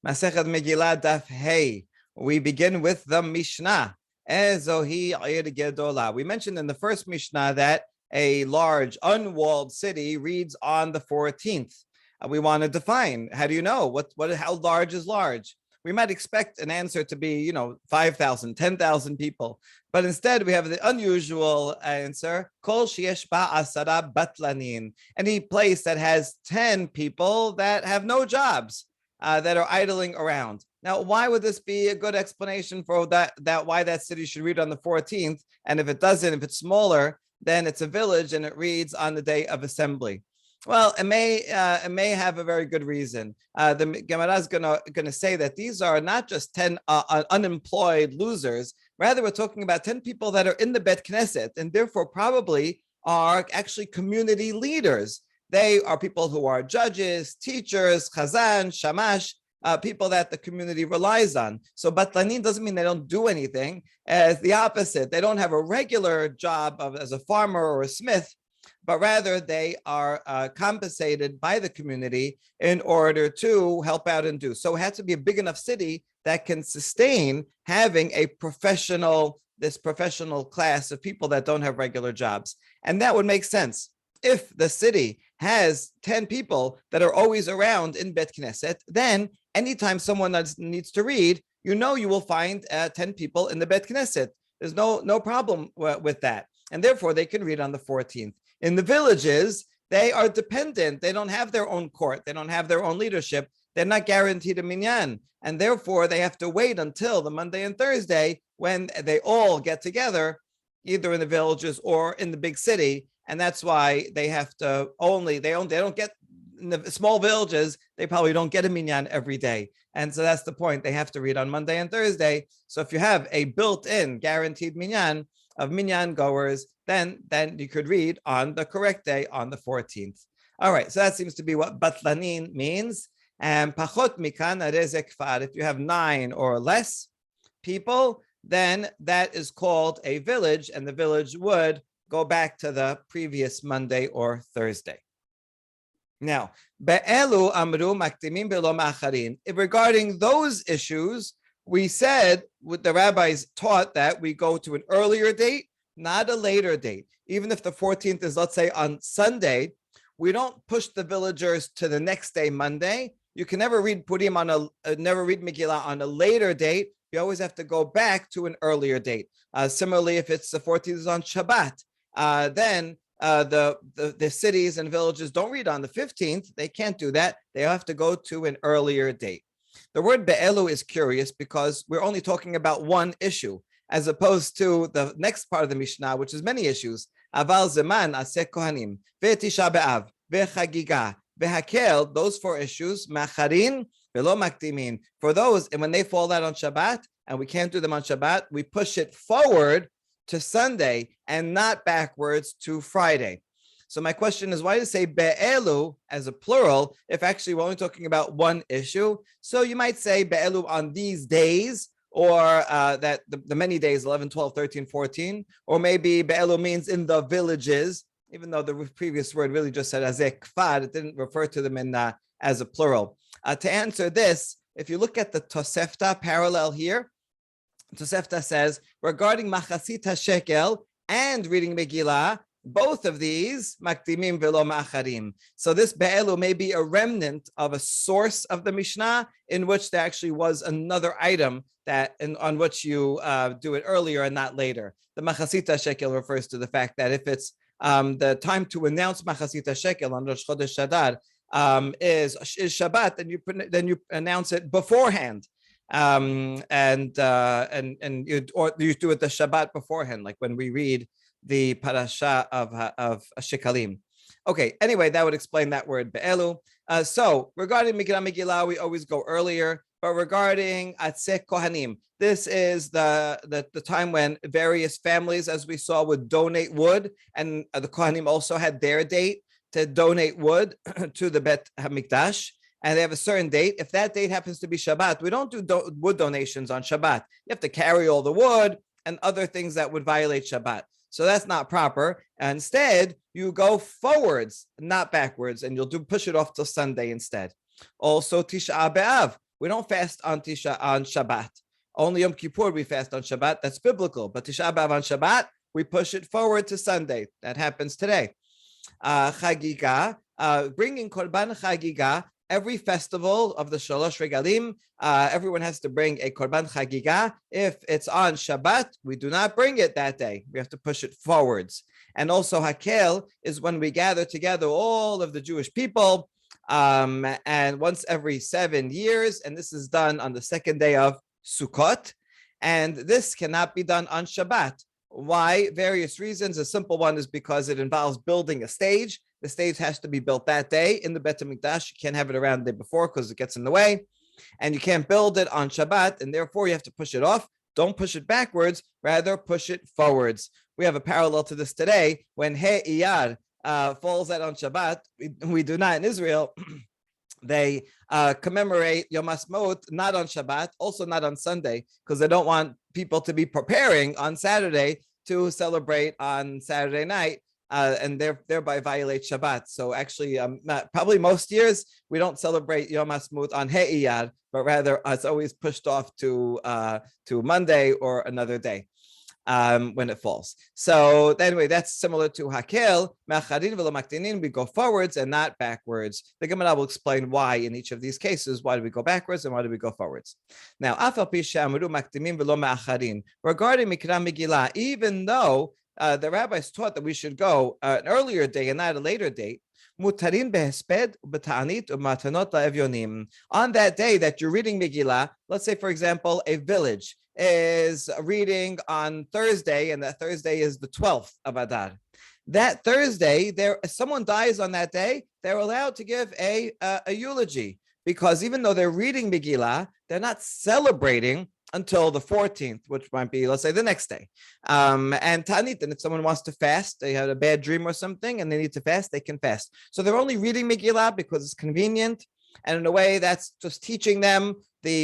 Masechet Megilah Daf Hey. We begin with the Mishnah. Ezohi Ir Gedola. We mentioned in the first Mishnah that a large unwalled city reads on the 14th. We want to define. How do you know how large is large? We might expect an answer to be, 5,000, 10,000 people. But instead, we have the unusual answer, Kol sheyesh ba asara batlanin, any place that has 10 people that have no jobs, that are idling around. Now, why would this be a good explanation for that why that city should read on the 14th? And if it doesn't, if it's smaller, then it's a village and it reads on the day of assembly. Well, it may have a very good reason. The Gemara is gonna say that these are not just 10 unemployed losers. Rather, we're talking about 10 people that are in the Bet Knesset and therefore probably are actually community leaders. They are people who are judges, teachers, chazan, shamash, people that the community relies on. So batlanin doesn't mean they don't do anything. As the opposite, they don't have a regular job as a farmer or a smith, but rather they are compensated by the community in order to help out and do. So it has to be a big enough city that can sustain having this professional class of people that don't have regular jobs. And that would make sense. If the city has 10 people that are always around in Bet Knesset, then anytime someone needs to read, you will find 10 people in the Bet Knesset. There's no problem with that. And therefore, they can read on the 14th. In the villages, they are dependent. They don't have their own court. They don't have their own leadership. They're not guaranteed a minyan. And therefore, they have to wait until the Monday and Thursday when they all get together, either in the villages or in the big city. And that's why they have to they don't get in the small villages, they probably don't get a minyan every day. And so that's the point. They have to read on Monday and Thursday. So if you have a built-in guaranteed minyan of minyan goers, then you could read on the correct day on the 14th. All right, so that seems to be what batlanin means. And pachot mikan arezek kfar. If you have 9 or less people, then that is called a village, and the village would go back to the previous Monday or Thursday. Now, be'elu amru maktimim be'lo ma'acharin. Regarding those issues, we said the rabbis taught that we go to an earlier date, not a later date. Even if the 14th is, let's say, on Sunday, we don't push the villagers to the next day, Monday. You can never read Purim never read Megilah on a later date. You always have to go back to an earlier date. Similarly, if it's the 14th is on Shabbat, then the cities and villages don't read on the 15th. They can't do that. They have to go to an earlier date. The word be'elu is curious because we're only talking about one issue, as opposed to the next part of the Mishnah, which is many issues. Aval zeman aseh kohanim, ve'tisha be'av, ve'chagiga, ve'hakel, those 4 issues, macharin, ve'lo maktimin. For those, and when they fall out on Shabbat, and we can't do them on Shabbat, we push it forward to Sunday and not backwards to Friday. So my question is, why do you say be'elu as a plural if actually we're only talking about one issue? So you might say be'elu on these days, or that the many days, 11, 12, 13, 14, or maybe be'elu means in the villages, even though the previous word really just said azek kfar, it didn't refer to them as a plural. To answer this, if you look at the Tosefta parallel here, Tosefta says, regarding machasita shekel and reading Megilah, both of these, makdimim velo ma'acharim. So this be'elu may be a remnant of a source of the Mishnah in which there actually was another item on which you do it earlier and not later. The machasita shekel refers to the fact that if it's the time to announce machasita shekel on Rosh Chodesh Shadar is Shabbat, then you announce it beforehand. And you do it the Shabbat beforehand, like when we read the parasha of Shekalim. Okay, anyway, that would explain that word be'elu. So regarding Megilah, we always go earlier, but regarding Atzeh Kohanim, this is the time when various families, as we saw, would donate wood, and the Kohanim also had their date to donate wood to the Bet HaMikdash. And they have a certain date. If that date happens to be Shabbat, we don't do wood donations on Shabbat. You have to carry all the wood and other things that would violate Shabbat. So that's not proper. Instead, you go forwards, not backwards, and you'll push it off till Sunday instead. Also, Tisha B'Av. We don't fast on Shabbat. Only Yom Kippur we fast on Shabbat. That's biblical. But Tisha B'Av on Shabbat, we push it forward to Sunday. That happens today. Chagiga, bringing Korban Chagiga. Every festival of the Shalosh Regalim, everyone has to bring a Korban Chagiga. If it's on Shabbat, we do not bring it that day. We have to push it forwards. And also Hakel is when we gather together all of the Jewish people, and once every 7 years, and this is done on the second day of Sukkot, and this cannot be done on Shabbat. Why? Various reasons. A simple one is because it involves building a stage. The stage has to be built that day in the Bet HaMikdash. You can't have it around the day before because it gets in the way. And you can't build it on Shabbat, and therefore you have to push it off. Don't push it backwards, rather push it forwards. We have a parallel to this today. When He Iyar falls out on Shabbat, we do not in Israel. They commemorate Yom HaSmot not on Shabbat, also not on Sunday, because they don't want people to be preparing on Saturday to celebrate on Saturday night. And thereby violate Shabbat. So actually, probably most years, we don't celebrate Yom HaSmut on He Iyar, but rather it's always pushed off to Monday or another day when it falls. So anyway, that's similar to Hakel. We go forwards and not backwards. The Gemara will explain why in each of these cases. Why do we go backwards and why do we go forwards? Now, regarding Mikra Megilah, even though the rabbis taught that we should go an earlier day and not a later date. On that day that you're reading Megilah, let's say, for example, a village is reading on Thursday, and that Thursday is the 12th of Adar. That Thursday, if someone dies on that day, they're allowed to give a eulogy, because even though they're reading Megilah, they're not celebrating until the 14th, which might be, let's say, the next day. And Tanit, and if someone wants to fast, they had a bad dream or something, and they need to fast, they can fast. So they're only reading Megilah because it's convenient, and in a way, that's just teaching them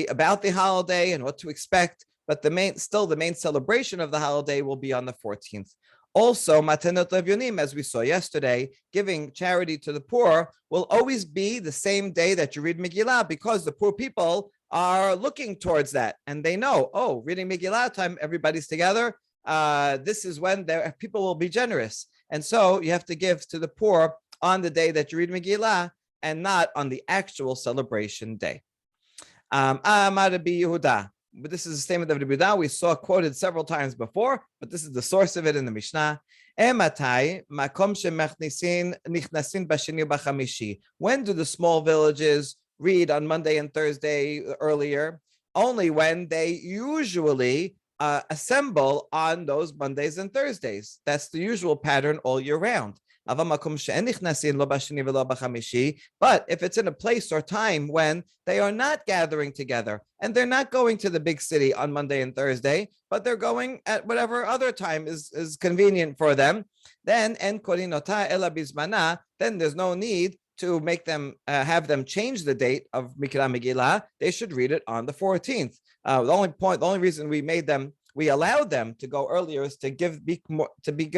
about the holiday and what to expect. But the main celebration of the holiday will be on the 14th. Also, Matanot Levyonim, as we saw yesterday, giving charity to the poor will always be the same day that you read Megilah, because the poor people are looking towards that, and they know, reading Megilah time, everybody's together. This is when people will be generous, and so you have to give to the poor on the day that you read Megilah, and not on the actual celebration day. Amar Rabbi Yehuda. But this is the statement of Rabbi Yehuda we saw quoted several times before, but this is the source of it in the Mishnah. When do the small villages read on Monday and Thursday earlier? Only when they usually assemble on those Mondays and Thursdays. That's the usual pattern all year round. But if it's in a place or time when they are not gathering together and they're not going to the big city on Monday and Thursday, but they're going at whatever other time is convenient for them, then there's no need to make them have them change the date of Mikra Megilah. They should read it on the 14th. The only reason we allowed them to go earlier is to give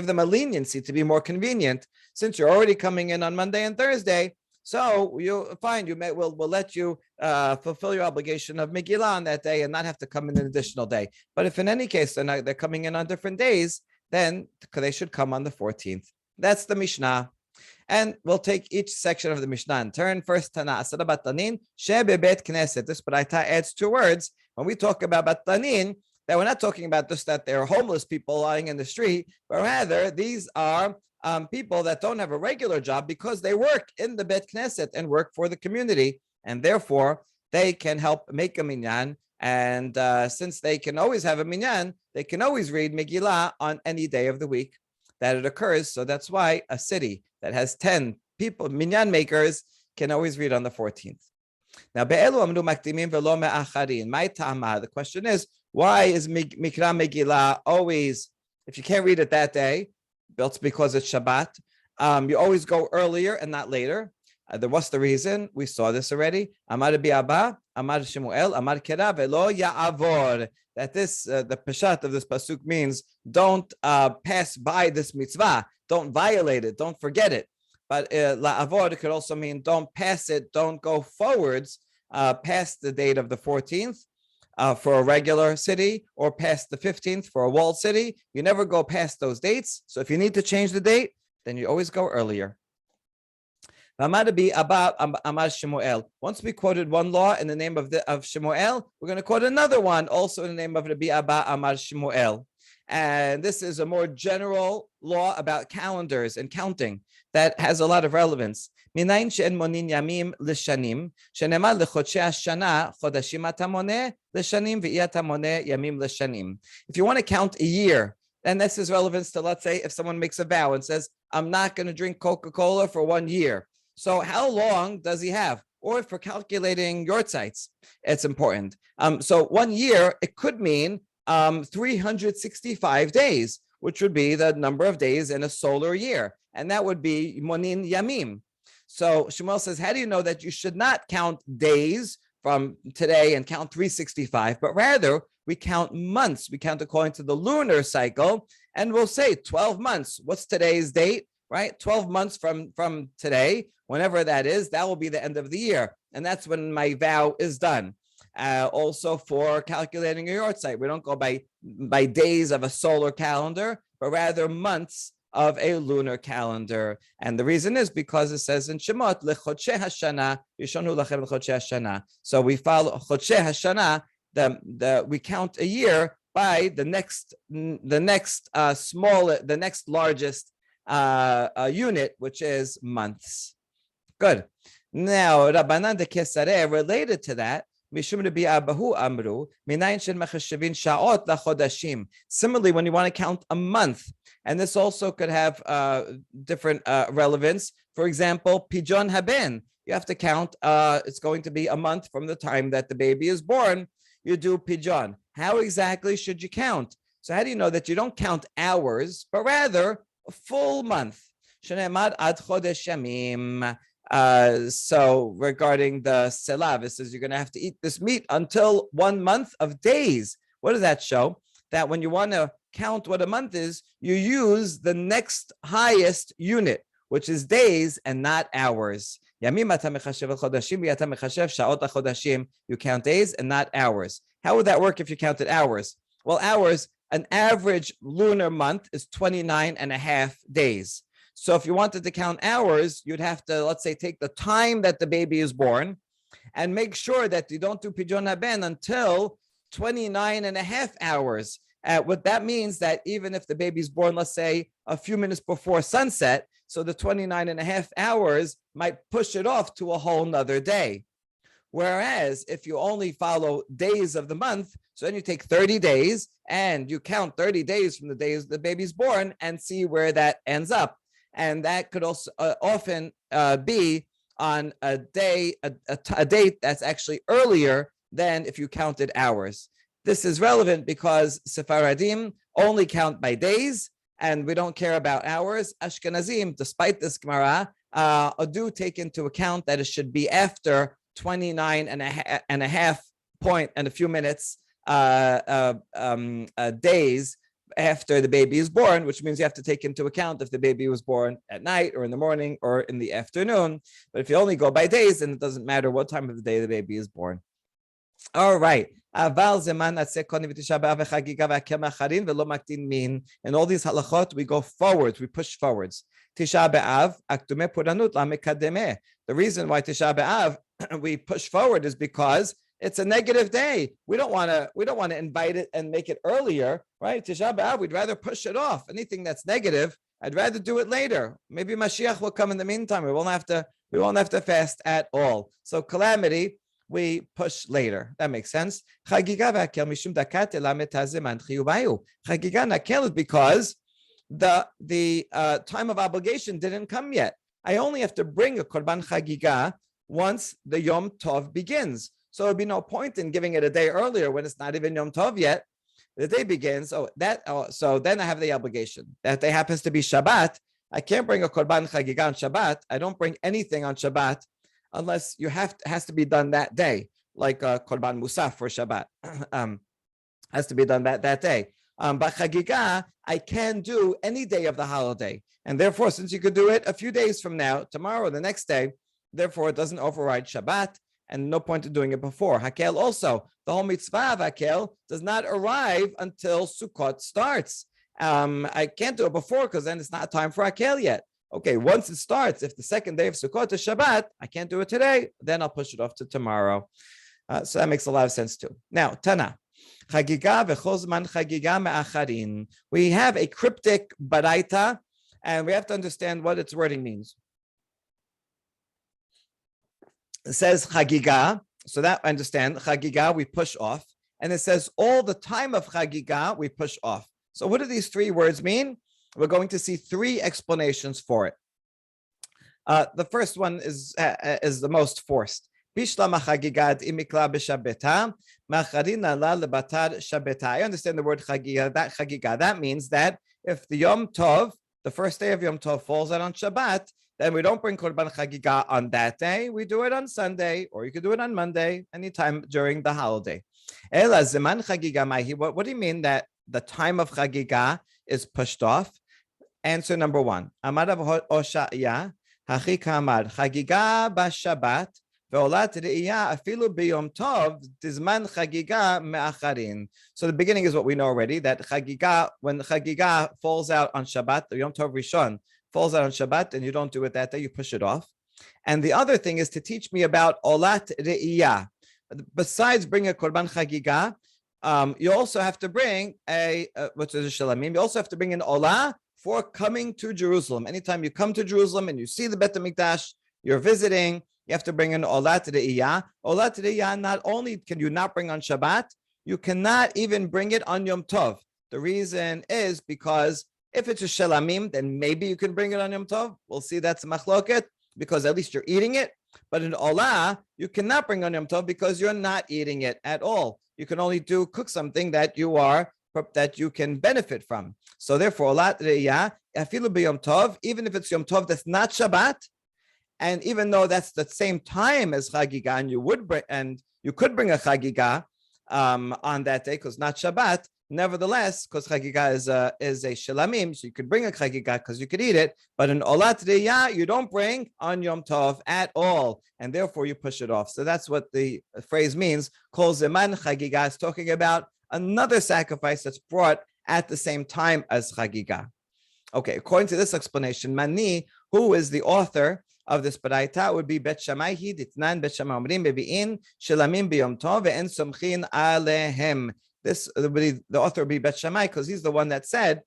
them a leniency, to be more convenient. Since you're already coming in on Monday and Thursday, so we'll let you fulfill your obligation of Megilah on that day and not have to come in an additional day. But if in any case they're coming in on different days, then they should come on the 14th. That's the Mishnah. And we'll take each section of the Mishnah in turn. First, Tana Asara Batanin, Shebebet Knesset. This Baraita adds 2 words. When we talk about Batanin, that we're not talking about just that they're homeless people lying in the street, but rather these are people that don't have a regular job because they work in the Bet Knesset and work for the community, and therefore they can help make a minyan. And since they can always have a minyan, they can always read Megilah on any day of the week that it occurs. So that's why a city that has 10 people, minyan makers, can always read on the 14th. Now, the question is, why is Mikra Megilah always, if you can't read it that day, it's because it's Shabbat, you always go earlier and not later? What's the reason? We saw this already. Amar Rabbi Abba, Amar Shemuel, Amar Kera velo ya'avor. That the peshat of this pasuk means don't pass by this mitzvah, don't violate it, don't forget it. But la'avor could also mean don't pass it, don't go forwards. past the date of the 14th for a regular city, or past the 15th for a walled city. You never go past those dates. So if you need to change the date, then you always go earlier. Once we quoted one law in the name of Shemuel, we're going to quote another one also in the name of Rabbi Abba Amar Shemuel. And this is a more general law about calendars and counting that has a lot of relevance. If you want to count a year, and this is relevance to, let's say, if someone makes a vow and says, I'm not going to drink Coca-Cola for 1 year. So how long does he have? Or for calculating yortzites, it's important. So 1 year, it could mean 365 days, which would be the number of days in a solar year. And that would be monin yamim. So Shemuel says, how do you know that you should not count days from today and count 365, but rather we count months. We count according to the lunar cycle, and we'll say 12 months. What's today's date, right? 12 months from today, whenever that is, that will be the end of the year. And that's when my vow is done. Also for calculating a yortzeit, we don't go by days of a solar calendar, but rather months of a lunar calendar. And the reason is because it says in Shemot, Lechodshei Hashana, Yishonu lachem Lechodshei Hashana. So we follow Chodshei Hashana, we count a year by the next largest unit, which is months. Good. Now, Rabbanan de Kesareh related to that. Similarly, when you want to count a month, and this also could have different relevance. For example, Pijon Haben, you have to count, it's going to be a month from the time that the baby is born. You do Pijon. How exactly should you count? So how do you know that you don't count hours, but rather a full month? So regarding the selav, it says you're going to have to eat this meat until 1 month of days. What does that show? That when you want to count what a month is, you use the next highest unit, which is days and not hours. You count days and not hours. How would that work if you counted hours? Well, hours, an average lunar month is 29 and a half days. So if you wanted to count hours, you'd have to, let's say, take the time that the baby is born and make sure that you don't do Pijon Haben until 29 and a half hours. What that means that even if the baby's born, let's say, a few minutes before sunset, so the 29 and a half hours might push it off to a whole nother day. Whereas if you only follow days of the month, so then you take 30 days and you count 30 days from the days the baby's born and see where that ends up. And that could also often be on a day, a date that's actually earlier than if you counted hours. This is relevant because Sephardim only count by days, and we don't care about hours. Ashkenazim, despite this Gemara, do take into account that it should be after 29 and a half point and a few minutes days after the baby is born, which means you have to take into account if the baby was born at night or in the morning or in the afternoon. But if you only go by days, then it doesn't matter what time of the day the baby is born. All right. In all these halachot, we go forwards, we push forwards. Tisha B'Av, Aktume Puranut Lamekademe. The reason why Tisha B'Av we push forward is because it's a negative day. We don't want to invite it and make it earlier, right? Tisha B'Av, we'd rather push it off. Anything that's negative, I'd rather do it later. Maybe Mashiach will come in the meantime. We won't have to fast at all. So calamity, we push later. That makes sense. Chagiga nakel is because the time of obligation didn't come yet. I only have to bring a korban chagiga once the Yom Tov begins. So there'd be no point in giving it a day earlier when it's not even Yom Tov yet. The day begins. So then I have the obligation. That day happens to be Shabbat. I can't bring a korban chagiga on Shabbat. I don't bring anything on Shabbat unless has to be done that day, like korban musaf for Shabbat has to be done that day. But chagiga I can do any day of the holiday, and therefore, since you could do it a few days from now, tomorrow, the next day, therefore it doesn't override Shabbat. and no point in doing it before. Hakel also, the whole mitzvah of Hakel does not arrive until Sukkot starts. I can't do it before because then it's not time for Hakel yet. Okay, once it starts, if the second day of Sukkot is Shabbat, I can't do it today, then I'll push it off to tomorrow. So that makes a lot of sense too. Now, Tana. Chagiga v'chozman chagiga me'acharin. We have a cryptic baraita, and we have to understand what its wording means. It says chagiga, so that I understand. Chagiga, we push off. And it says all the time of chagiga, we push off. So what do these three words mean? We're going to see three explanations for it. The first one is the most forced. I understand the word chagiga. That means that if the Yom Tov, the first day of Yom Tov, falls out on Shabbat, then we don't bring Korban Chagiga on that day. We do it on Sunday, or you could do it on Monday, anytime during the holiday. What do you mean that the time of Chagiga is pushed off? Answer number one. Amar Rav Oshaya, Hachi Kamar, Chagiga b'Shabbat, ve'olat re'iyah afilu b'Yom Tov, tizman Chagiga me'acharin. So the beginning is what we know already, that Chagiga, when Chagiga falls out on Shabbat, the Yom Tov Rishon falls out on Shabbat, and you don't do it that day, you push it off. And the other thing is to teach me about olat re'iyah. Besides bringing a Korban Chagiga, you also have to bring which is a shalamim. You also have to bring an olah for coming to Jerusalem. Anytime you come to Jerusalem and you see the Bet HaMikdash, you're visiting, you have to bring an olat re'iyah. Olat re'iyah, not only can you not bring on Shabbat, you cannot even bring it on Yom Tov. The reason is because if it's a shalamim, then maybe you can bring it on Yom Tov. We'll see that's a machloket, because at least you're eating it. But in olah, you cannot bring on Yom Tov because you're not eating it at all. You can only cook something that you can benefit from. So therefore, olat re'iyah, afilu b'Yom Tov, even if it's Yom Tov that's not Shabbat, and even though that's the same time as Chagiga, and you could bring a Chagiga on that day because not Shabbat. Nevertheless, because Chagiga is a shalamim, so you could bring a Chagiga because you could eat it. But in olat re'iyah, you don't bring on Yom Tov at all, and therefore you push it off. So that's what the phrase means. Kol zeman Chagiga is talking about another sacrifice that's brought at the same time as Chagiga. Okay, according to this explanation, Mani, who is the author of this baraita, would be Bet Shammai. Ditnan Bet Shammai omrim bebi'in shalamim b'Yom Tov ve'en somchin alehem. The author would be Bet Shammai, because he's the one that said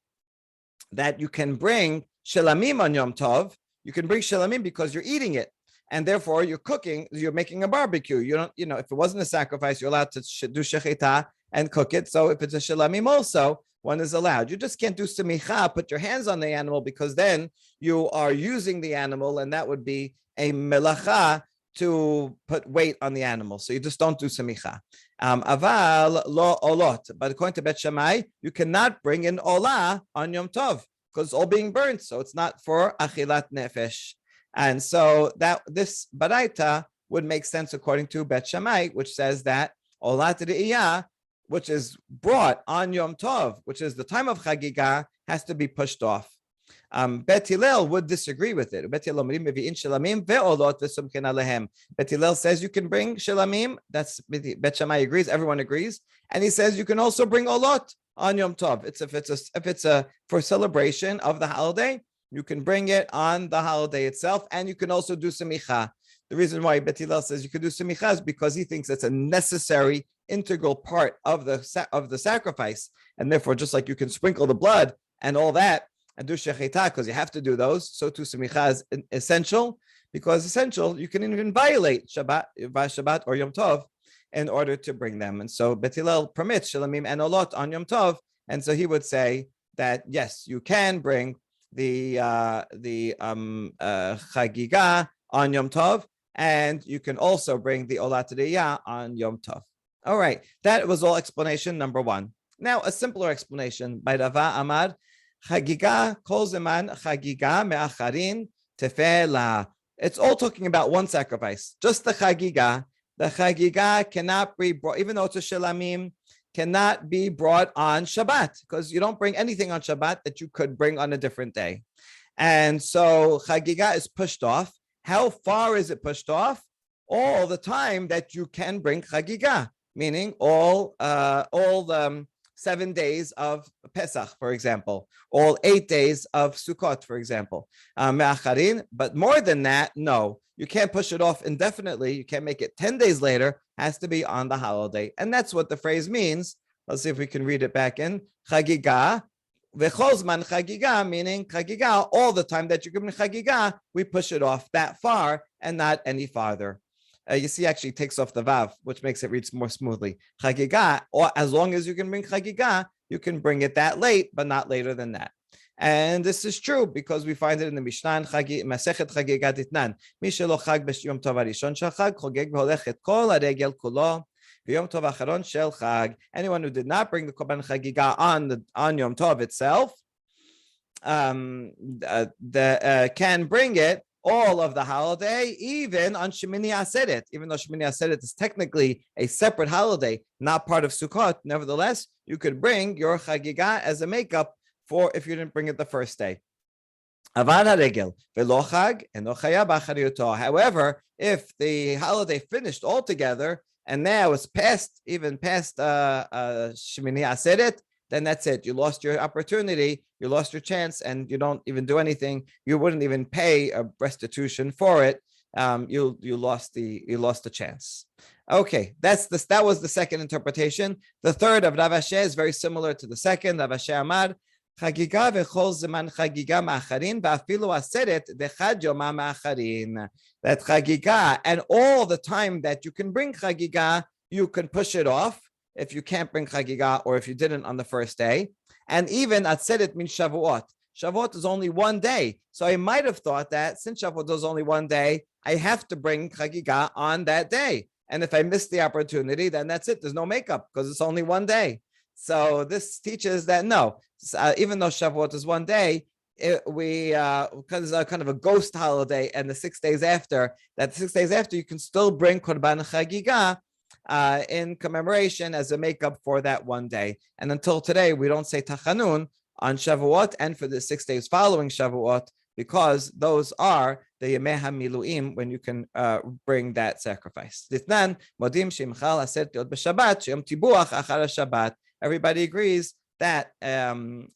that you can bring shalamim on Yom Tov. You can bring shalamim because you're eating it, and therefore you're cooking. You're making a barbecue. You don't, if it wasn't a sacrifice, you're allowed to do shechita and cook it. So if it's a shalamim, also one is allowed. You just can't do semicha, put your hands on the animal, because then you are using the animal, and that would be a melacha to put weight on the animal. So you just don't do semicha. Aval lo olot. But according to Bet Shammai, you cannot bring an olah on Yom Tov because it's all being burnt. So it's not for achilat nefesh. And so that this baraita would make sense according to Bet Shammai, which says that olat re'iyah, which is brought on Yom Tov, which is the time of Chagiga, has to be pushed off. Bet Hillel would disagree with it. Bet Hillel says you can bring shalamim. That's Bet Shammai agrees. Everyone agrees, and he says you can also bring olot on Yom Tov. If it's for celebration of the holiday, you can bring it on the holiday itself, and you can also do semicha. The reason why Bet Hillel says you can do semicha is because he thinks it's a necessary, integral part of the sacrifice, and therefore, just like you can sprinkle the blood and all that, and do shechita because you have to do those, so too semicha is essential, because essential you can even violate Shabbat or Yom Tov in order to bring them. And so Bet Hillel permits shalamim and olot on Yom Tov, and so he would say that yes, you can bring the chagiga on Yom Tov, and you can also bring the olat re'iyah on Yom Tov. All right, that was all explanation number one. Now a simpler explanation by Rava Amar. Chagiga kol zeman chagiga me'acharin tefela. It's all talking about one sacrifice, just the chagiga. The chagiga cannot be brought, even though it's a shalamim, cannot be brought on Shabbat, because you don't bring anything on Shabbat that you could bring on a different day. And so chagiga is pushed off. How far is it pushed off? all the time that you can bring chagiga, meaning all the 7 days of Pesach, for example, all 8 days of Sukkot, for example. But more than that, no. You can't push it off indefinitely. You can't make it 10 days later. Has to be on the holiday. And that's what the phrase means. Let's see if we can read it back in. Chagiga, v'chozman chagiga, meaning chagiga, all the time that you're giving chagiga, we push it off that far and not any farther. You see, actually takes off the vav, which makes it read more smoothly. Chagiga, or as long as you can bring chagiga, you can bring it that late, but not later than that. And this is true because we find it in the Mishnah, Masechet Chagiga Ditnan. Mi shelo chag b'yom tov harishon shel chag, chogeg v'holech et kol haregel kulo, v'yom tov acharon shel chag. Anyone who did not bring the korban chagiga on Yom Tov itself, can bring it all of the holiday, even on Shemini Aseret. Even though Shemini Aseret is technically a separate holiday, not part of Sukkot, nevertheless, you could bring your chagiga as a makeup for if you didn't bring it the first day. However, if the holiday finished altogether and now it's past Shemini Aseret, then that's it. You lost your opportunity, you lost your chance, and you don't even do anything. You wouldn't even pay a restitution for it. You lost the chance. Okay, that was the second interpretation. The third of Rav Ashi is very similar to the second. Rav Ashi Amar, Chagiga v'chol zeman chagiga ma'acharin v'afilu aseret dechad yoma ma'acharin. That chagiga and all the time that you can bring chagiga, you can push it off if you can't bring chagiga or if you didn't on the first day. And even atzeret means Shavuot. Shavuot is only 1 day. So I might have thought that since Shavuot is only 1 day, I have to bring chagiga on that day. And if I miss the opportunity, then that's it. There's no makeup because it's only 1 day. So this teaches that no, even though Shavuot is 1 day, because it's kind of a ghost holiday, and the 6 days after, you can still bring korban chagiga in commemoration as a makeup for that 1 day. And until today, we don't say tachanun on Shavuot and for the 6 days following Shavuot, because those are the Yemei HaMiluim, when you can bring that sacrifice. Ditnan, modim shimchal aser tiot b'Shabbat, sheyom tibuach achar Shabbat. Everybody agrees that,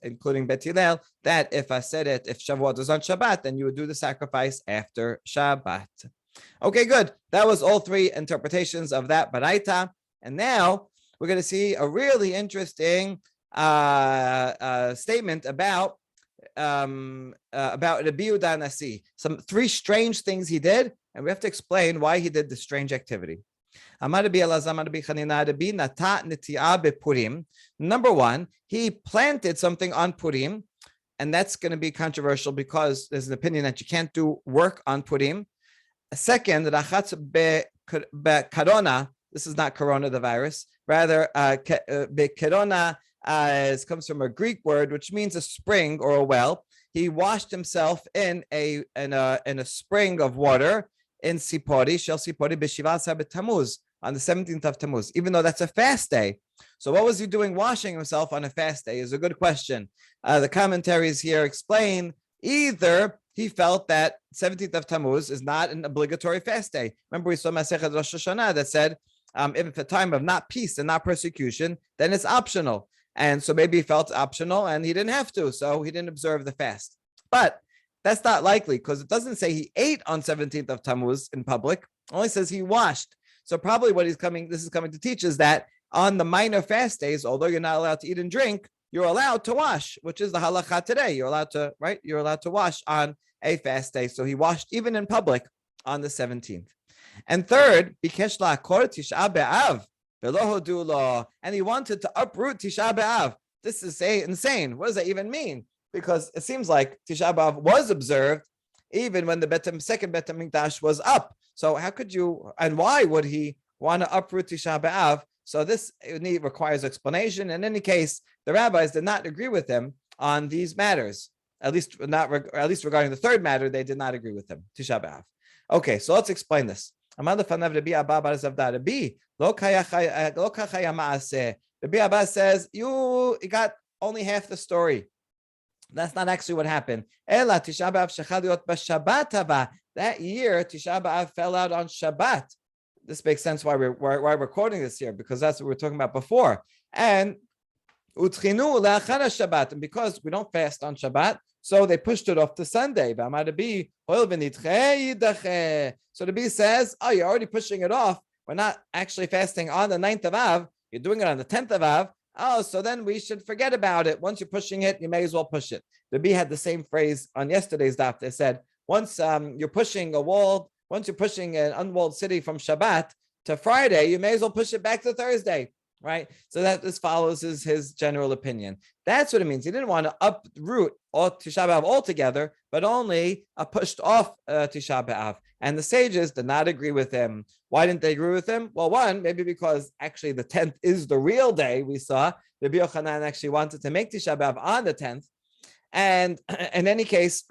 including Bet Hillel, that if Shavuot is on Shabbat, then you would do the sacrifice after Shabbat. Okay, good. That was all 3 interpretations of that baraita. And now we're going to see a really interesting statement about Rabbi Yehuda Nasi. 3 strange things he did, and we have to explain why he did this strange activity. Number 1, he planted something on Purim, and that's going to be controversial because there's an opinion that you can't do work on Purim. Second, rachatz be'karona. This is not corona, the virus. Rather, be'karona comes from a Greek word which means a spring or a well. He washed himself in a spring of water in Sipori, Shel Sipori b'Shivasa b'Tammuz, on the 17th of Tammuz, even though that's a fast day. So what was he doing washing himself on a fast day is a good question. The commentaries here explain either he felt that 17th of Tammuz is not an obligatory fast day. Remember, we saw Masechet Rosh Hashanah that said, if it's a time of not peace and not persecution, then it's optional. And so maybe he felt optional and he didn't have to, so he didn't observe the fast. But that's not likely because it doesn't say he ate on 17th of Tammuz in public. It only says he washed. So probably what this is coming to teach is that on the minor fast days, although you're not allowed to eat and drink, you're allowed to wash, which is the halakha today. You're allowed to wash on a fast day. So he washed even in public on the 17th. And third, bikesh la'akor Tisha B'Av v'lo hodu lo, and he wanted to uproot Tisha B'Av. This is insane. What does that even mean? Because it seems like Tisha B'Av was observed even when the second Bet HaMikdash was up. So how could you, and why would he want to uproot Tisha B'Av? So this requires explanation. In any case, the rabbis did not agree with him on these matters. At least regarding the third matter, they did not agree with him. Tisha B'Av. Okay, so let's explain this. Rabbi Abba says, you got only half the story. That's not actually what happened. That year, Tisha B'Av fell out on Shabbat. this makes sense why we're quoting this here, because that's what we were talking about before. And utchinu le'achar Shabbat, and because we don't fast on Shabbat, so they pushed it off to Sunday. So the B says, oh, you're already pushing it off. We're not actually fasting on the 9th of Av. You're doing it on the 10th of Av. Oh, so then we should forget about it. Once you're pushing it, you may as well push it. The B had the same phrase on yesterday's daf. They said, once you're pushing once you're pushing an unwalled city from Shabbat to Friday, you may as well push it back to Thursday, right? So that this follows his general opinion. That's what it means. He didn't want to uproot Tisha B'Av altogether, but only pushed off Tisha B'Av. And the sages did not agree with him. Why didn't they agree with him? Well, one, maybe because actually the 10th is the real day. We saw Rabbi Yochanan actually wanted to make Tisha B'Av on the 10th. And in any case,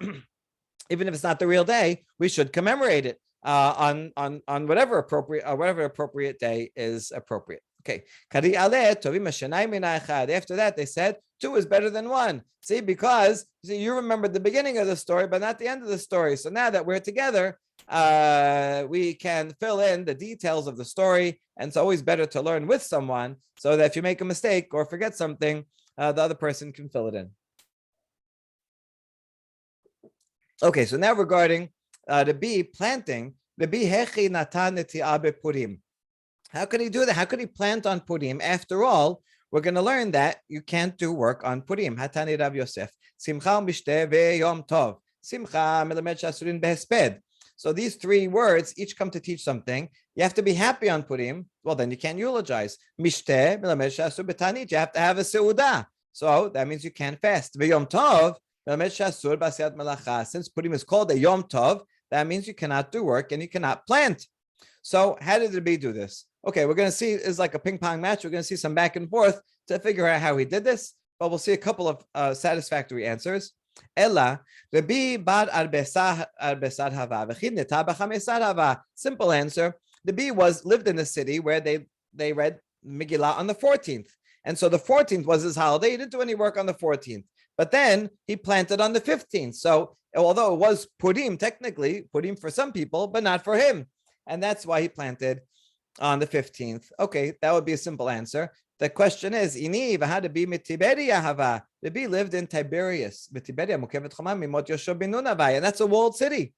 even if it's not the real day, we should commemorate it on whatever appropriate day is appropriate. Okay. After that, they said 2 is better than 1. See, because you remembered the beginning of the story, but not the end of the story. So now that we're together, we can fill in the details of the story. And it's always better to learn with someone, so that if you make a mistake or forget something, the other person can fill it in. Okay, so now regarding the bee planting, the bee hechi natan neti'ah bepurim. How could he do that? How could he plant on Purim? After all, we're going to learn that you can't do work on Purim. Hatani Rav Yosef. Simcha mishteh ve'yom tov. Simcha melamed shasurin behesped. So these 3 words each come to teach something. You have to be happy on Purim. Well, then you can't eulogize. Mishteh melamed shasur betanit. You have to have a seudah. So that means you can't fast. Ve'yom tov melamed shasur b'asiyat melacha. Since Purim is called a Yom Tov, that means you cannot do work and you cannot plant. So how did the bee do this? Okay, we're going to see, it's like a ping pong match. We're going to see some back and forth to figure out how he did this, but we'll see a couple of satisfactory answers. Ella, Rabbi bar arbesad hava, v'chineta b'chamesad hava. Simple answer. The bee lived in the city where they read Megilah on the 14th. And so the 14th was his holiday. He didn't do any work on the 14th. But then he planted on the 15th. So although it was Purim, technically, Purim for some people, but not for him. And that's why he planted on the 15th. Okay, that would be a simple answer. The question is, Ini v'hada bi mitiberia hava. The bee lived in Tiberias. Mitiberia mukevet chomam mimot Yoshua ben Nun havai. And that's a walled city.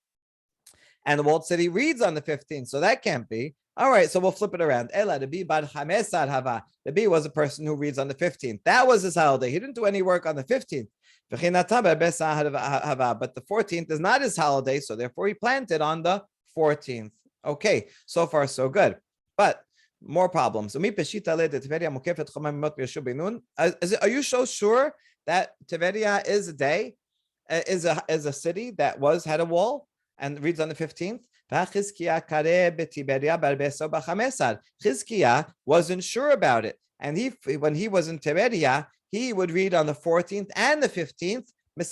And the walled city reads on the 15th, so that can't be. All right, so we'll flip it around. Ela, the bee bar chamesad hava. The bee was a person who reads on the 15th. That was his holiday. He didn't do any work on the 15th. But the 14th is not his holiday, so therefore he planted on the 14th. Okay, so far so good. But more problems. Are you so sure that Tiberia is a day, is a city that had a wall and reads on the 15th? Chizkiah wasn't sure about it. And when he was in Tiberia, he would read on the 14th and the 15th, because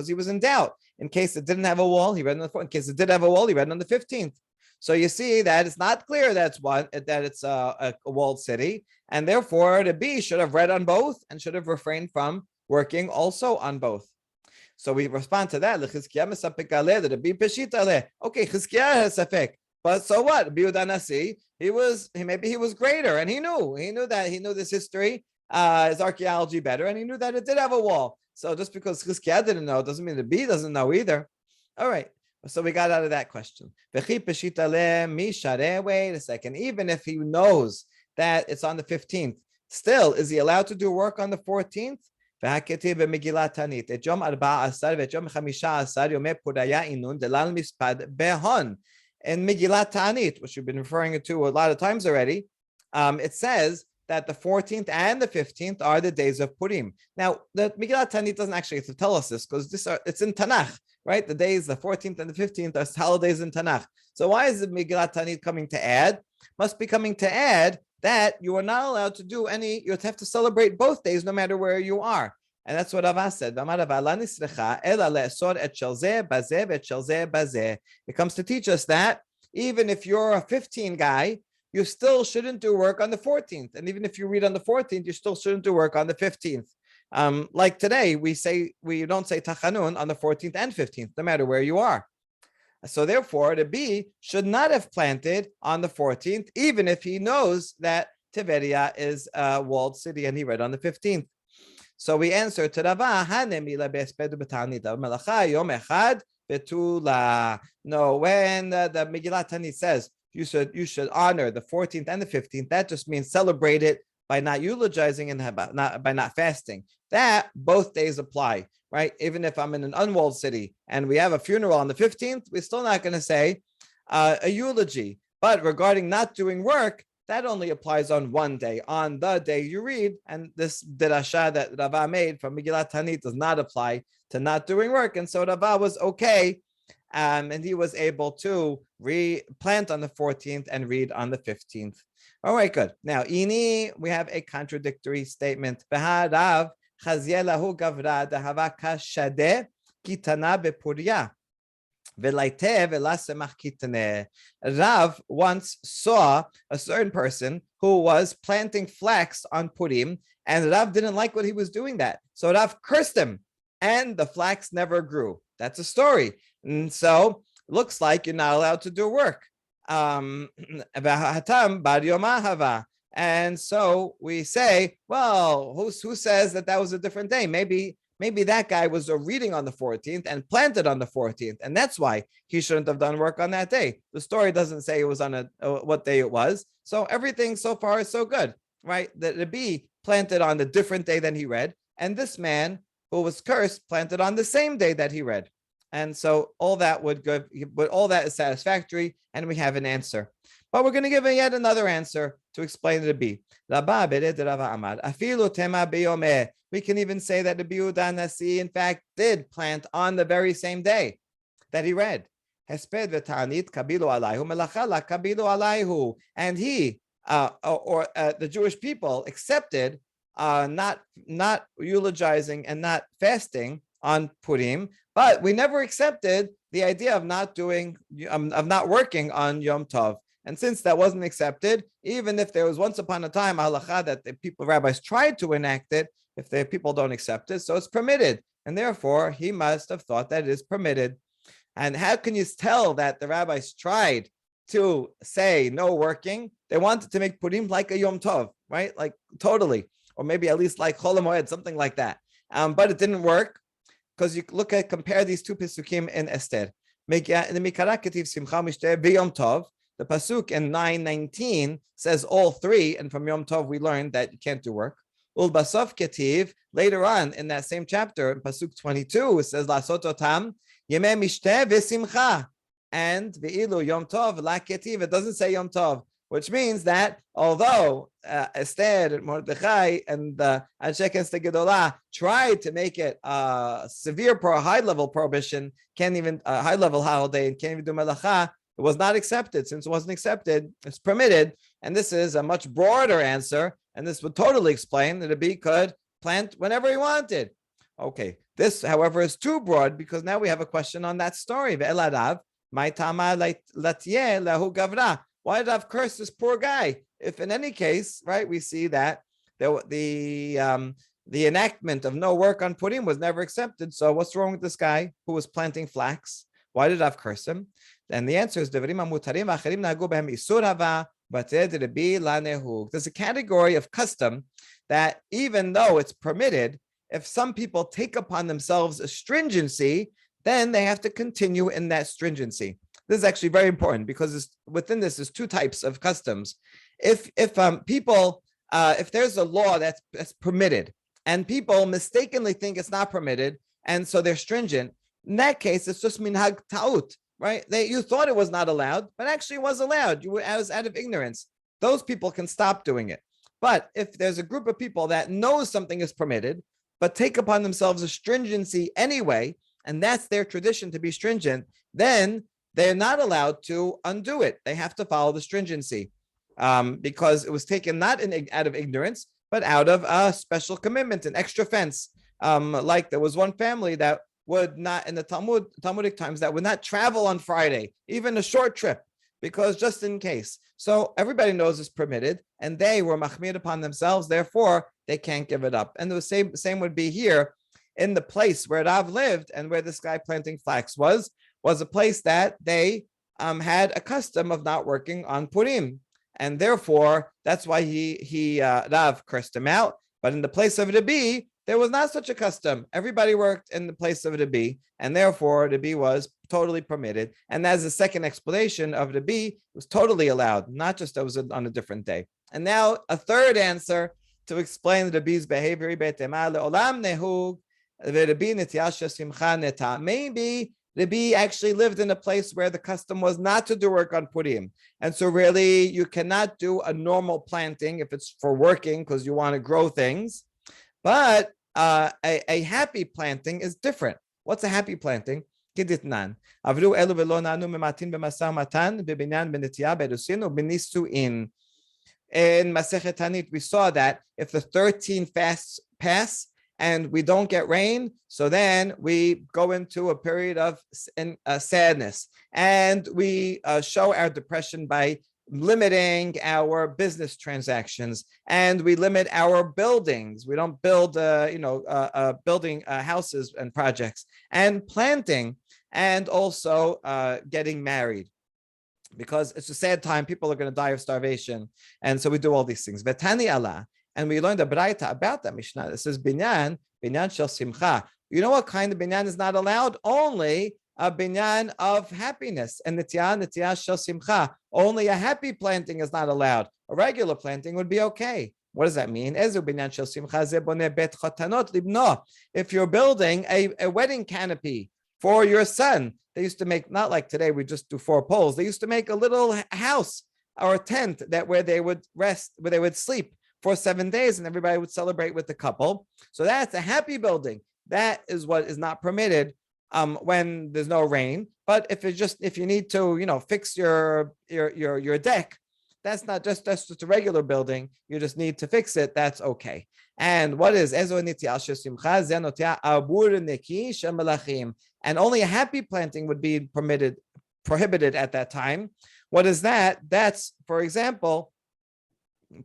he was in doubt. In case it didn't have a wall, he read on the 14th. In case it did have a wall, he read on the 15th. So you see that it's not clear that it's a walled city, and therefore the B should have read on both and should have refrained from working also on both. So we respond to that. Okay, Chizkiah has safek, but so what? Biudanasi, maybe he was greater, and he knew this history, his archaeology better, and he knew that it did have a wall. So just because Chizkiah didn't know doesn't mean the B doesn't know either. All right. So we got out of that question. Wait a second. Even if he knows that it's on the 15th, still, is he allowed to do work on the 14th? In Megilah Ta'anit, which we've been referring to a lot of times already, it says that the 14th and the 15th are the days of Purim. Now, the Megilah Ta'anit doesn't actually have to tell us this because it's in Tanakh, right? The days, the 14th and the 15th are holidays in Tanakh. So why is the Megilah Ta'anit coming to add? Must be coming to add that you are not allowed to do any, you have to celebrate both days no matter where you are. And that's what Rava said. It comes to teach us that even if you're a 15 guy, you still shouldn't do work on the 14th. And even if you read on the 14th, you still shouldn't do work on the 15th. Like today, we don't say Tachanun on the 14th and 15th, no matter where you are. So therefore, the B should not have planted on the 14th, even if he knows that Tiberia is a walled city and he read on the 15th. So we answer to Rava, no, when the Megilah Tanit says you should honor the 14th and the 15th, that just means celebrate it by not eulogizing and by not fasting. That both days apply, right? Even if I'm in an unwalled city and we have a funeral on the 15th, we're still not going to say a eulogy. But regarding not doing work, that only applies on one day, on the day you read. And this derasha that Rava made from Megilah Tanit does not apply to not doing work. And so Rava was okay. And he was able to plant on the 14th and read on the 15th. All right, good. Now, ini, we have a contradictory statement. Rav gavra dahava kashadeh kitana bepuria. Rav once saw a certain person who was planting flax on Purim, and Rav didn't like what he was doing that. So Rav cursed him, and the flax never grew. That's a story. And so looks like you're not allowed to do work. And so we say, well, who says that was a different day? Maybe that guy was reading on the 14th and planted on the 14th, and that's why he shouldn't have done work on that day. The story doesn't say it was on what day it was. So everything so far is so good, right? The bee planted on a different day than he read, and this man who was cursed planted on the same day that he read. And so all that but all that is satisfactory, and we have an answer. But we're going to give yet another answer to explain the B. We can even say that the Yehuda Nasi, in fact, did plant on the very same day that he read. And he, the Jewish people, accepted not eulogizing and not fasting on Purim, but we never accepted the idea of not working on Yom Tov. And since that wasn't accepted, even if there was once upon a time a halacha that the rabbis tried to enact it, if the people don't accept it, so it's permitted. And therefore, he must have thought that it is permitted. And how can you tell that the rabbis tried to say no working? They wanted to make Purim like a Yom Tov, right? Like totally. Or maybe at least like Chol HaMoed, something like that. But it didn't work because you compare these two Pesukim in Esther. The pasuk in 9:19 says all three, and from Yom Tov we learned that you can't do work. Ulbasov ketiv, later on in that same chapter, in pasuk 22, it says lasot otam yemei mishteh v'simcha, and ve'ilu Yom Tov la ketiv. It doesn't say Yom Tov, which means that although Esther, Mordechai, and Anshe Knesset Gedolah tried to make it a high-level prohibition, can't even a high-level holiday, and can't even do melacha. It was not accepted. Since it wasn't accepted, it's permitted. And this is a much broader answer. And this would totally explain that a bee could plant whenever he wanted. Okay. This, however, is too broad because now we have a question on that story. Why did Rav curse this poor guy? If in any case, right, we see that the enactment of no work on Purim was never accepted. So what's wrong with this guy who was planting flax? Why did Rav curse him? And the answer is there's a category of custom that even though it's permitted, if some people take upon themselves a stringency, then they have to continue in that stringency. This is actually very important because within this is two types of customs. If there's a law that's permitted and people mistakenly think it's not permitted, and so they're stringent, in that case, it's just minhag ta'ut. Right? You thought it was not allowed, but actually it was allowed. It was out of ignorance. Those people can stop doing it. But if there's a group of people that knows something is permitted, but take upon themselves a stringency anyway, and that's their tradition to be stringent, then they're not allowed to undo it. They have to follow the stringency because it was taken not out of ignorance, but out of a special commitment, an extra fence. Like there was one family that would not, in the Talmudic times, that would not travel on Friday, even a short trip, because just in case. So everybody knows it's permitted, and they were machmir upon themselves, therefore they can't give it up. And the same would be here in the place where Rav lived and where this guy planting flax was. was a place that they had a custom of not working on Purim. And therefore, that's why Rav cursed him out. But in the place of Rabbi, there was not such a custom. Everybody worked in the place of Rabbi, and therefore Rabbi was totally permitted. And as the second explanation of Rabbi, it was totally allowed, not just that it was on a different day. And now a third answer to explain Rabbi's behavior. Maybe Rabbi actually lived in a place where the custom was not to do work on Purim. And so really you cannot do a normal planting if it's for working because you want to grow things. But a happy planting is different. What's a happy planting? In Masechet Tanit, we saw that if the 13 fasts pass and we don't get rain, so then we go into a period of sadness, and we show our depression by limiting our business transactions, and we limit our buildings. We don't build, building houses and projects, and planting, and also getting married, because it's a sad time. People are going to die of starvation, and so we do all these things. Vetani Allah, and we learned a braita about that Mishnah. It says binyan shel simcha. You know what kind of binyan is not allowed? Only a binyan of happiness, and nitya shel simcha. Only a happy planting is not allowed. A regular planting would be okay. What does that mean? If you're building a wedding canopy for your son, they used to make, not like today, we just do 4 poles. They used to make a little house or a tent where they would rest, where they would sleep for 7 days, and everybody would celebrate with the couple. So that's a happy building. That is what is not permitted when there's no rain. But if you need to, fix your deck, that's just a regular building. You just need to fix it. That's okay. And what is and only a happy planting would be prohibited at that time. What is that? That's, for example,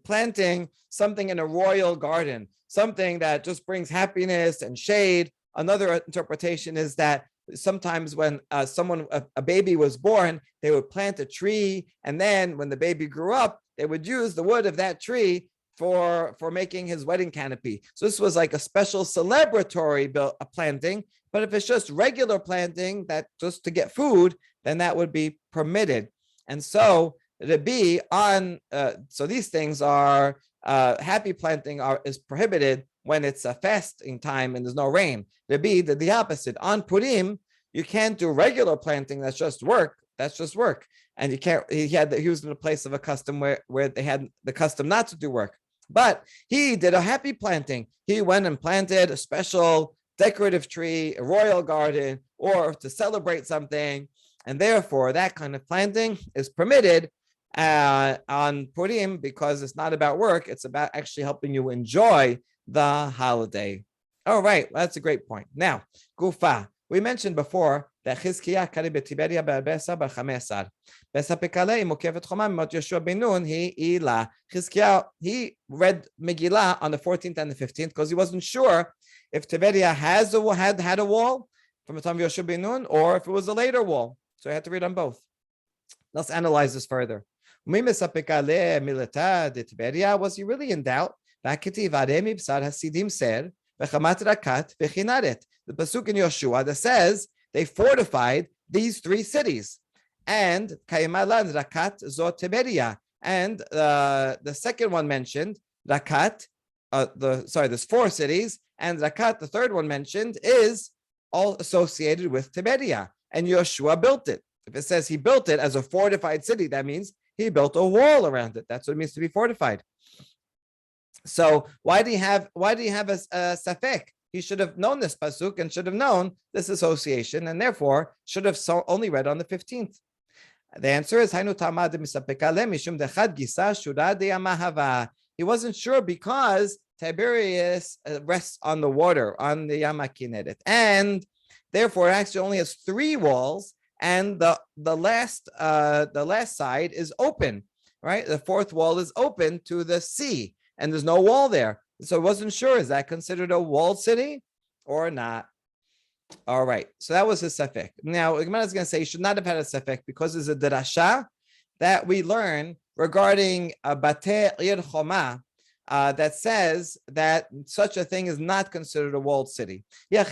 planting something in a royal garden, something that just brings happiness and shade. Another interpretation is that sometimes when a baby was born, they would plant a tree, and then when the baby grew up, they would use the wood of that tree for making his wedding canopy. So this was like a special celebratory planting. But if it's just regular planting that just to get food, then that would be permitted. And so so these things are happy planting is prohibited when it's a fasting time and there's no rain. Rabbi did the opposite. On Purim, you can't do regular planting. That's just work. And you can't. He was in a place of a custom where they had the custom not to do work. But he did a happy planting. He went and planted a special decorative tree, a royal garden, or to celebrate something. And therefore, that kind of planting is permitted on Purim, because it's not about work. It's about actually helping you enjoy the holiday. All right, that's a great point. Now, Gufa. We mentioned before that Chizkiah kari betiberia be'arbesa b'chamesar. Besapekale imukevet choma mot Yeshua ben Nun he ila. Chizkiah, he read Megilah on the 14th and the 15th because he wasn't sure if Tiberia had a wall from the time of Yeshua ben Nun or if it was a later wall. So he had to read on both. Let's analyze this further. Was he really in doubt? The pasuk in Yoshua that says they fortified these 3 cities, and Kaimalan Rakat Zot Tiberia, and the second one mentioned Rakat. There's 4 cities, and Rakat, the third one mentioned, is all associated with Tiberia, and Yoshua built it. If it says he built it as a fortified city, that means he built a wall around it. That's what it means to be fortified. So why do you have a safek? He should have known this pasuk and should have known this association, and therefore should have only read on the 15th. The answer is he wasn't sure because Tiberias rests on the water, on the Yam HaKinneret, and therefore it actually only has 3 walls, and the last side is open, right? The 4th wall is open to the sea, and there's no wall there. So I wasn't sure, is that considered a walled city or not? All right. So that was his safek. Now, Gemara is going to say he should not have had a safek because there's a derasha that we learn regarding a Batei Ir Choma that says that such a thing is not considered a walled city. That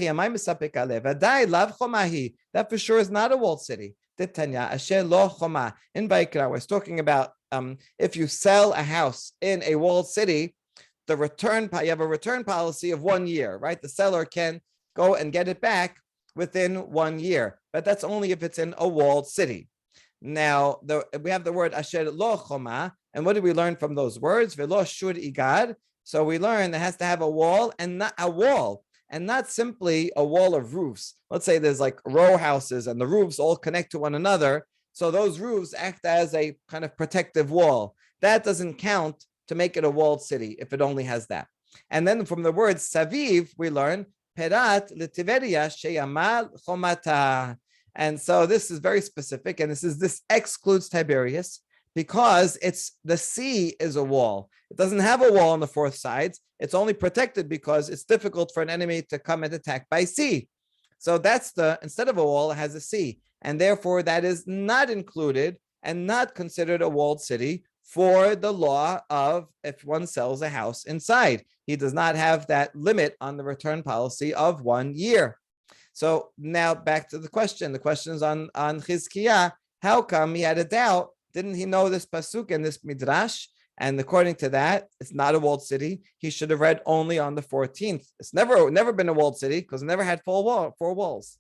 for sure is not a walled city. In Vaikra, we're talking about if you sell a house in a walled city, you have a return policy of 1 year, right? The seller can go and get it back within 1 year, but that's only if it's in a walled city. Now, we have the word asher lo choma, and what do we learn from those words? Velo shur igad. So we learn it has to have a wall, and not simply a wall of roofs. Let's say there's like row houses, and the roofs all connect to one another. So those roofs act as a kind of protective wall. That doesn't count to make it a walled city if it only has that. And then from the word saviv, we learn perat litiveria sheyamal chomata. And so this is very specific, and this excludes Tiberias because the sea is a wall. It doesn't have a wall on the fourth sides. It's only protected because it's difficult for an enemy to come and attack by sea. So instead of a wall, it has a sea, and therefore that is not included and not considered a walled city for the law of if one sells a house inside. He does not have that limit on the return policy of 1 year. So now back to the question. The question is on Chizkiah. How come he had a doubt? Didn't he know this pasuk and this midrash? And according to that, it's not a walled city. He should have read only on the 14th. It's never been a walled city because it never had four walls.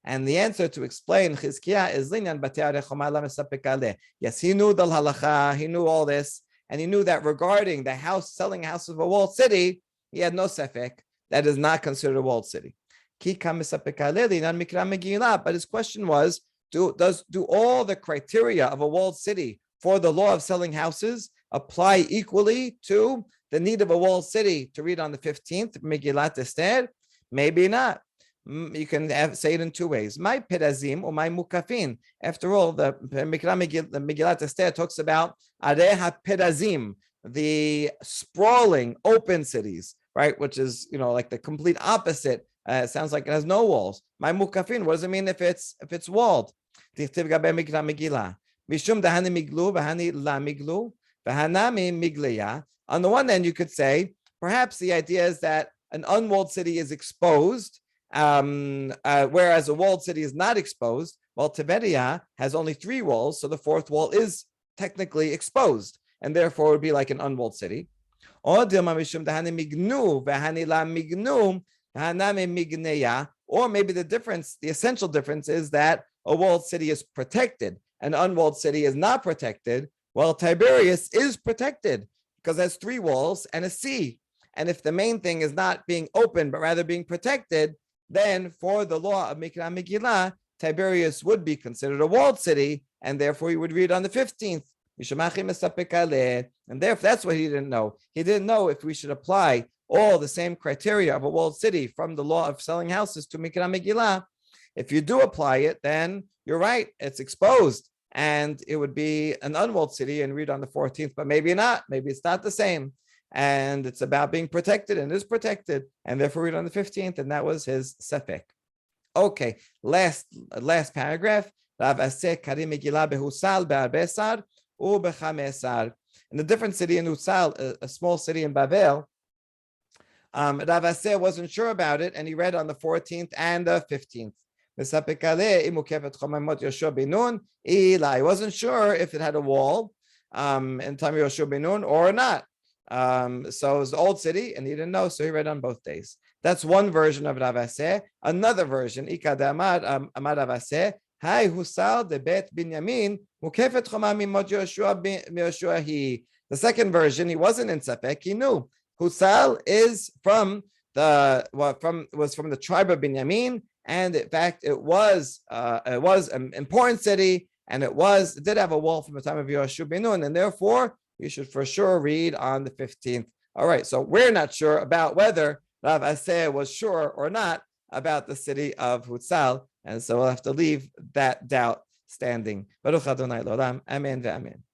And the answer to explain Chizkiah is linyan batei arechoma la mesapek aleh. Yes, he knew the halacha, he knew all this, and he knew that regarding the selling a house of a walled city, he had no sefek. That is not considered a walled city. But his question was, do all the criteria of a walled city for the law of selling houses apply equally to the need of a walled city to read on the 15th, Megilah Esther? Maybe not. You can say it in two ways. My pedazim or my mukafin. After all, the Megilah Esther talks about areha pedazim, the sprawling open cities, right? Which is, like the complete opposite. It sounds like it has no walls. My mukafin. What does it mean if it's walled? Mishum dahani miglu v'hani la miglu v'hanami migleya. On the one hand, you could say perhaps the idea is that an unwalled city is exposed, whereas a walled city is not exposed. Well, Tiberia has only 3 walls, so the 4th wall is technically exposed, and therefore it would be like an unwalled city. Or maybe the essential difference is that a walled city is protected, an unwalled city is not protected. Well, Tiberias is protected because it has 3 walls and a sea. And if the main thing is not being open, but rather being protected, then for the law of Mikra Megilah, Tiberias would be considered a walled city, and therefore he would read on the 15th. And therefore, that's what he didn't know. He didn't know if we should apply all the same criteria of a walled city from the law of selling houses to Mikra Megilah. If you do apply it, then you're right, it's exposed, and it would be an unwalled city and read on the 14th, but maybe not. Maybe it's not the same. And it's about being protected and is protected, and therefore read on the 15th, and that was his sefek. Okay, last paragraph. Rav Aseh kari Megilah behusal be'arbesar u'bechamesar. In a different city in Usal, a small city in Bavel, Rav Aseh wasn't sure about it, and he read on the 14th and the 15th. He wasn't sure if it had a wall in time of Yoshua ben Nun or not. So it was the old city, and he didn't know, so he read on both days. That's one version of Rav Aseh. Another version, Amar Rav Aseh, Hai Husal de Bet Binyamin, Mukefet Choma mimot Yoshua hi. The second version, he wasn't in Safek, he knew. Husal is from the tribe of Binyamin, and in fact, it was an important city, and it did have a wall from the time of Yoshua ben Nun, and therefore you should for sure read on the 15th. All right, so we're not sure about whether Rav Aseh was sure or not about the city of Hutzal, and so we'll have to leave that doubt standing. Baruch Adonai L'olam. Amen ve'amen.